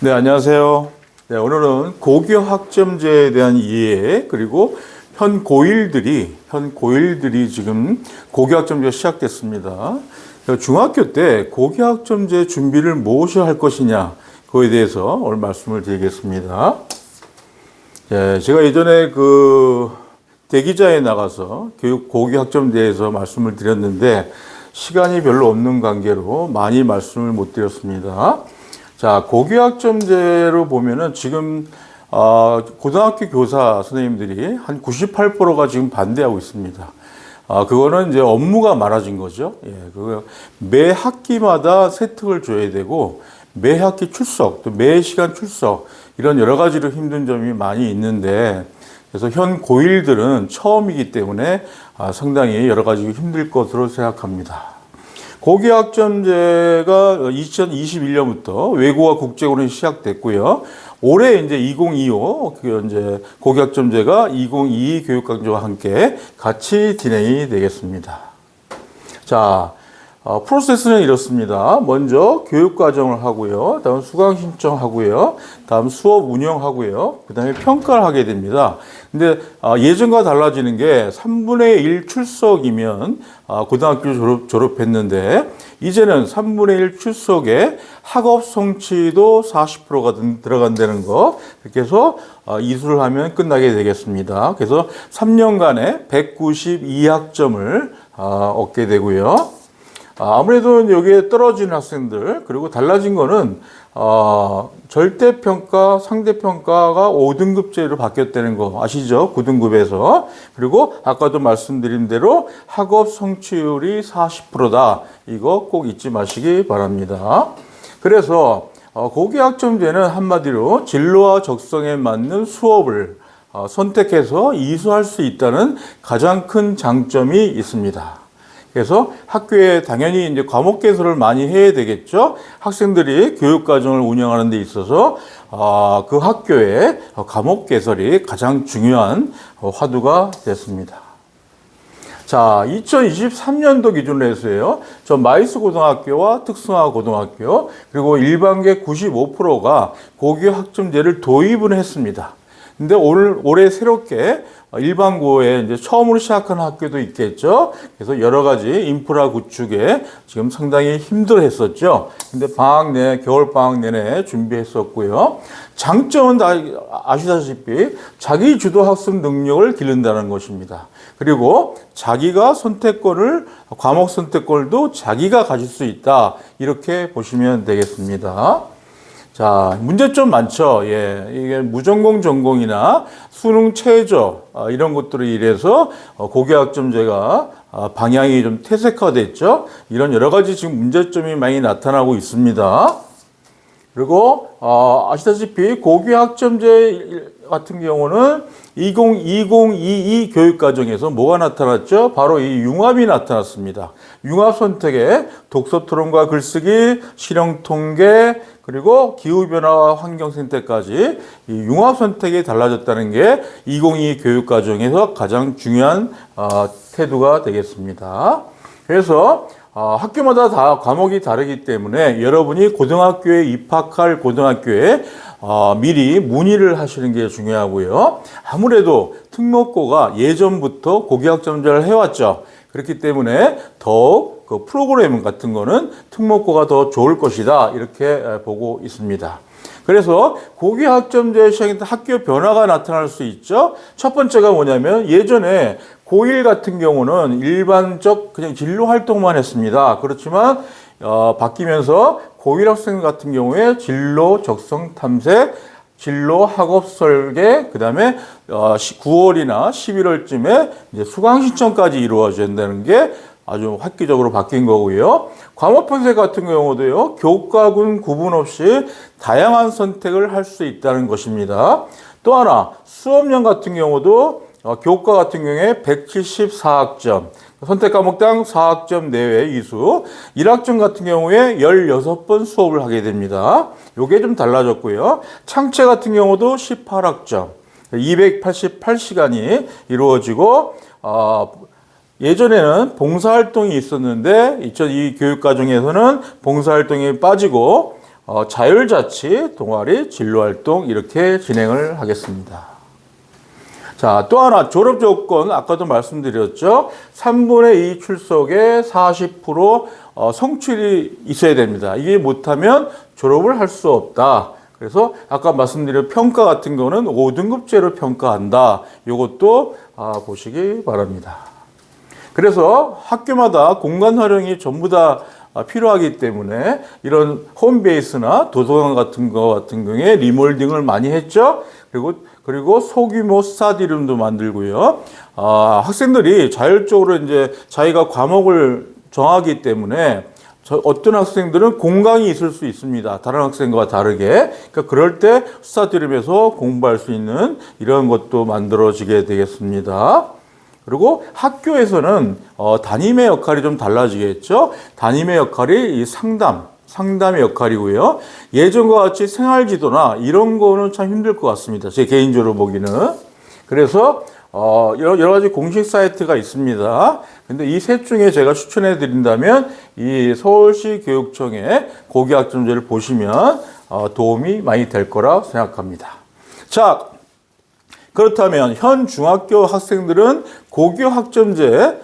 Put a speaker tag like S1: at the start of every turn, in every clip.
S1: 네, 안녕하세요. 네, 오늘은 고교 학점제에 대한 이해, 그리고 현 고일들이 지금 고교 학점제가 시작됐습니다. 중학교 때 고교 학점제 준비를 무엇을 할 것이냐, 그거에 대해서 오늘 말씀을 드리겠습니다. 네, 제가 예전에 대기자에 나가서 고교 학점제에서 말씀을 드렸는데, 시간이 별로 없는 관계로 많이 말씀을 못 드렸습니다. 자, 고교학점제로 보면은 지금, 고등학교 교사 선생님들이 한 98%가 지금 반대하고 있습니다. 그거는 이제 업무가 많아진 거죠. 예, 매 학기마다 세특을 줘야 되고, 매 학기 출석, 또 매 시간 출석, 이런 여러 가지로 힘든 점이 많이 있는데, 그래서 현 고1들은 처음이기 때문에 상당히 여러 가지 힘들 것으로 생각합니다. 고교학점제가 2021년부터 외국어 국제고는 시작됐고요. 올해 이제 2025 이제 고교학점제가 2022 교육과정과 함께 같이 진행이 되겠습니다. 자, 프로세스는 이렇습니다. 먼저 교육과정을 하고요. 다음 수강 신청하고요. 다음 수업 운영하고요. 그 다음에 평가를 하게 됩니다. 근데 예전과 달라지는 게 3분의 1 출석이면 고등학교 졸업했는데, 이제는 3분의 1 출석에 학업 성취도 40%가 들어간다는 거, 이렇게 해서 이수를 하면 끝나게 되겠습니다. 그래서 3년간에 192학점을 얻게 되고요. 아무래도 여기에 떨어진 학생들, 그리고 달라진 거는 절대평가, 상대평가가 5등급제로 바뀌었다는 거 아시죠? 9등급에서. 그리고 아까도 말씀드린 대로 학업 성취율이 40%다. 이거 꼭 잊지 마시기 바랍니다. 그래서 고교학점제는 한마디로 진로와 적성에 맞는 수업을 선택해서 이수할 수 있다는 가장 큰 장점이 있습니다. 그래서 학교에 당연히 이제 과목 개설을 많이 해야 되겠죠. 학생들이 교육 과정을 운영하는 데 있어서 그 학교의 과목 개설이 가장 중요한 화두가 됐습니다. 자, 2023년도 기준으로 해서요. 저 마이스 고등학교와 특성화 고등학교, 그리고 일반계 95%가 고교 학점제를 도입을 했습니다. 근데 올해 새롭게 일반고에 이제 처음으로 시작한 학교도 있겠죠. 그래서 여러 가지 인프라 구축에 지금 상당히 힘들어 했었죠. 근데 겨울 방학 내내 준비했었고요. 장점은 다 아시다시피 자기 주도 학습 능력을 기른다는 것입니다. 그리고 자기가 과목 선택권도 자기가 가질 수 있다. 이렇게 보시면 되겠습니다. 자, 문제점 많죠. 예, 이게 무전공 전공이나 수능 최저 이런 것들을 이래서 고교학점제가 방향이 좀 퇴색화됐죠. 이런 여러 가지 지금 문제점이 많이 나타나고 있습니다. 그리고 아시다시피 고교학점제 같은 경우는 2022 교육과정에서 뭐가 나타났죠? 바로 이 융합이 나타났습니다. 융합 선택에 독서 토론과 글쓰기, 실용 통계, 그리고 기후변화와 환경선택까지 이 융합 선택이 달라졌다는 게 2022 교육과정에서 가장 중요한 태도가 되겠습니다. 그래서 학교마다 다 과목이 다르기 때문에 여러분이 고등학교에 입학할 고등학교에 미리 문의를 하시는 게 중요하고요. 아무래도 특목고가 예전부터 고교학점제를 해왔죠. 그렇기 때문에 더욱 그 프로그램 같은 거는 특목고가 더 좋을 것이다. 이렇게 보고 있습니다. 그래서 고교학점제 시작할 때 학교 변화가 나타날 수 있죠. 첫 번째가 뭐냐면 예전에 고1 같은 경우는 일반적 그냥 진로 활동만 했습니다. 그렇지만 바뀌면서 고1 학생 같은 경우에 진로 적성 탐색, 진로 학업 설계, 그 다음에 9월이나 11월쯤에 이제 수강 신청까지 이루어진다는 게 아주 획기적으로 바뀐 거고요. 과목 편성 같은 경우도요, 교과군 구분 없이 다양한 선택을 할 수 있다는 것입니다. 또 하나, 수업량 같은 경우도 교과 같은 경우에 174학점, 선택 과목당 4학점 내외 이수, 1학점 같은 경우에 16번 수업을 하게 됩니다. 요게 좀 달라졌고요. 창체 같은 경우도 18학점, 288시간이 이루어지고, 예전에는 봉사활동이 있었는데 2002 교육과정에서는 봉사활동이 빠지고 자율자치, 동아리, 진로활동 이렇게 진행을 하겠습니다. 자, 또 하나 졸업 조건 아까도 말씀드렸죠. 3분의 2 출석에 40% 성취율이 있어야 됩니다. 이게 못하면 졸업을 할 수 없다. 그래서 아까 말씀드린 평가 같은 거는 5등급제로 평가한다. 이것도 보시기 바랍니다. 그래서 학교마다 공간 활용이 전부 다 필요하기 때문에 이런 홈베이스나 도서관 같은 경우에 리몰딩을 많이 했죠. 그리고 소규모 스터디룸도 만들고요. 학생들이 자율적으로 이제 자기가 과목을 정하기 때문에 어떤 학생들은 공강이 있을 수 있습니다. 다른 학생과 다르게. 그러니까 그럴 때 스터디룸에서 공부할 수 있는 이런 것도 만들어지게 되겠습니다. 그리고 학교에서는 담임의 역할이 좀 달라지겠죠. 담임의 역할이 이 상담의 역할이고요. 예전과 같이 생활지도나 이런 거는 참 힘들 것 같습니다. 제 개인적으로 보기는. 그래서 여러 가지 공식 사이트가 있습니다. 근데 이 셋 중에 제가 추천해 드린다면 이 서울시 교육청의 고교학점제를 보시면 도움이 많이 될 거라 생각합니다. 자, 그렇다면 현 중학교 학생들은 고교학점제에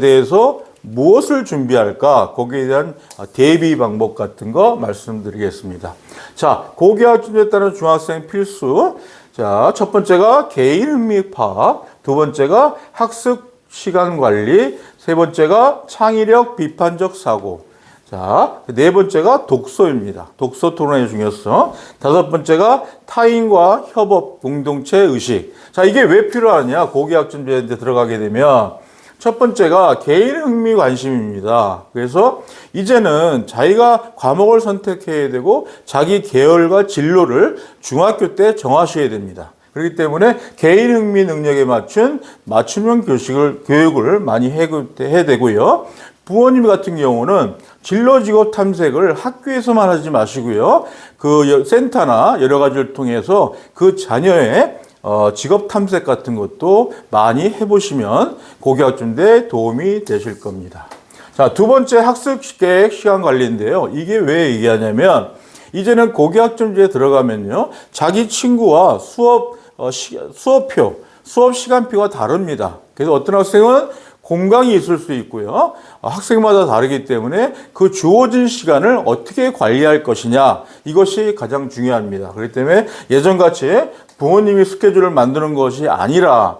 S1: 대해서 무엇을 준비할까? 거기에 대한 대비 방법 같은 거 말씀드리겠습니다. 자, 고교학점제에 따른 중학생 필수. 자, 첫 번째가 개인 흥미 파악, 두 번째가 학습 시간 관리, 세 번째가 창의력 비판적 사고. 자, 네 번째가 독서입니다. 독서 토론의 중요성. 다섯 번째가 타인과 협업, 공동체 의식. 자, 이게 왜 필요하냐? 고교학점제에 들어가게 되면 첫 번째가 개인 흥미 관심입니다. 그래서 이제는 자기가 과목을 선택해야 되고 자기 계열과 진로를 중학교 때 정하셔야 됩니다. 그렇기 때문에 개인 흥미 능력에 맞춘 맞춤형 교육을 많이 해야 되고요. 부모님 같은 경우는 진로 직업 탐색을 학교에서만 하지 마시고요. 그 센터나 여러 가지를 통해서 그 자녀의 직업 탐색 같은 것도 많이 해보시면 고교학점제에 도움이 되실 겁니다. 자, 두 번째 학습 계획 시간 관리인데요. 이게 왜 얘기하냐면 이제는 고교학점제에 들어가면요. 자기 친구와 수업표, 수업 시간표가 다릅니다. 그래서 어떤 학생은 공강이 있을 수 있고요. 학생마다 다르기 때문에 그 주어진 시간을 어떻게 관리할 것이냐 이것이 가장 중요합니다. 그렇기 때문에 예전같이 부모님이 스케줄을 만드는 것이 아니라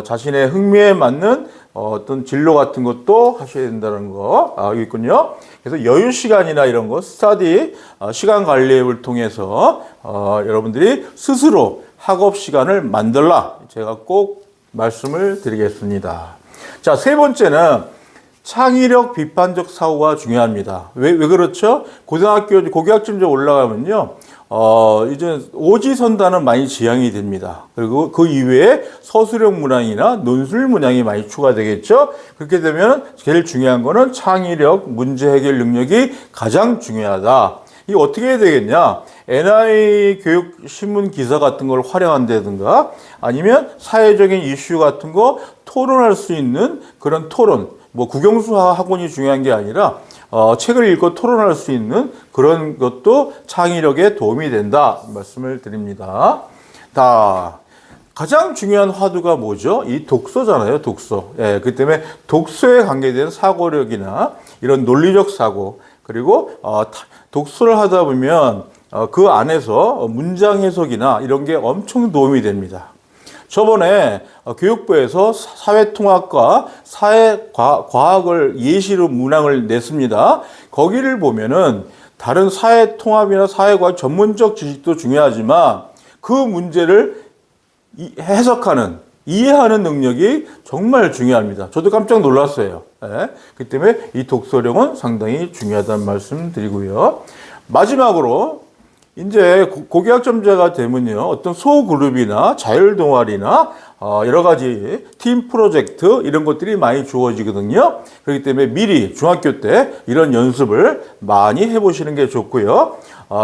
S1: 자신의 흥미에 맞는 어떤 진로 같은 것도 하셔야 된다는 거 알고 있군요. 그래서 여유 시간이나 이런 거 스터디 시간 관리 앱을 통해서 여러분들이 스스로 학업 시간을 만들라 제가 꼭 말씀을 드리겠습니다. 자, 세 번째는 창의력 비판적 사고가 중요합니다. 왜 그렇죠? 고등학교 고교학점제 올라가면요. 이제 오지선다는 많이 지향이 됩니다. 그리고 그 이외에 서술형 문항이나 논술 문항이 많이 추가되겠죠. 그렇게 되면 제일 중요한 거는 창의력, 문제 해결 능력이 가장 중요하다. 이 어떻게 해야 되겠냐? NI 교육 신문 기사 같은 걸 활용한다든가 아니면 사회적인 이슈 같은 거 토론할 수 있는 그런 토론. 뭐 국영수 학원이 중요한 게 아니라 책을 읽고 토론할 수 있는 그런 것도 창의력에 도움이 된다 말씀을 드립니다. 가장 중요한 화두가 뭐죠? 이 독서잖아요, 독서. 예, 그 때문에 독서에 관계된 사고력이나 이런 논리적 사고 그리고 독서를 하다 보면 그 안에서 문장 해석이나 이런 게 엄청 도움이 됩니다. 저번에 교육부에서 사회통합과 사회과학을 예시로 문항을 냈습니다. 거기를 보면은 다른 사회통합이나 사회과학 전문적 지식도 중요하지만 그 문제를 해석하는, 이해하는 능력이 정말 중요합니다. 저도 깜짝 놀랐어요. 네. 그렇기 때문에 이 독서력은 상당히 중요하다는 말씀 드리고요. 마지막으로 이제 고교학점제가 되면요. 어떤 소그룹이나 자율동아리나 여러 가지 팀 프로젝트 이런 것들이 많이 주어지거든요. 그렇기 때문에 미리 중학교 때 이런 연습을 많이 해보시는 게 좋고요.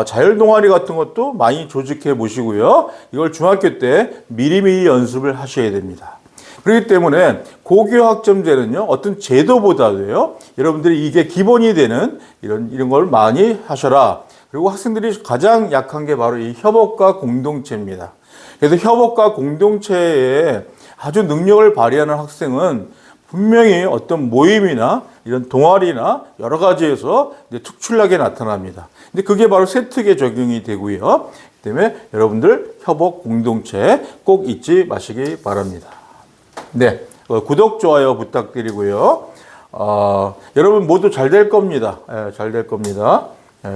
S1: 자율동아리 같은 것도 많이 조직해 보시고요. 이걸 중학교 때 미리미리 연습을 하셔야 됩니다. 그렇기 때문에 고교학점제는요, 어떤 제도보다도요, 여러분들이 이게 기본이 되는 이런 걸 많이 하셔라. 그리고 학생들이 가장 약한 게 바로 이 협업과 공동체입니다. 그래서 협업과 공동체에 아주 능력을 발휘하는 학생은 분명히 어떤 모임이나 이런 동아리나 여러 가지에서 이제 특출나게 나타납니다. 근데 그게 바로 세특에 적용이 되고요. 때문에 여러분들 협업 공동체 꼭 잊지 마시기 바랍니다. 네, 구독, 좋아요 부탁드리고요. 여러분 모두 잘 될 겁니다. 잘 될 겁니다.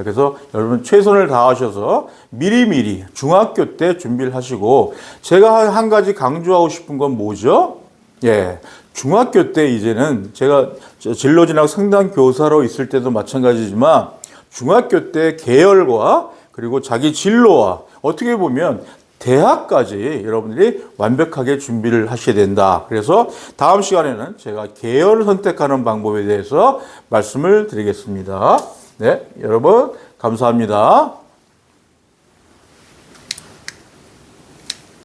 S1: 그래서 여러분 최선을 다하셔서 미리미리 중학교 때 준비를 하시고, 제가 한 가지 강조하고 싶은 건 뭐죠? 예, 중학교 때 이제는 제가 진로진학 상담 교사로 있을 때도 마찬가지지만 중학교 때 계열과 그리고 자기 진로와 어떻게 보면 대학까지 여러분들이 완벽하게 준비를 하셔야 된다. 그래서 다음 시간에는 제가 계열을 선택하는 방법에 대해서 말씀을 드리겠습니다. 네, 여러분 감사합니다.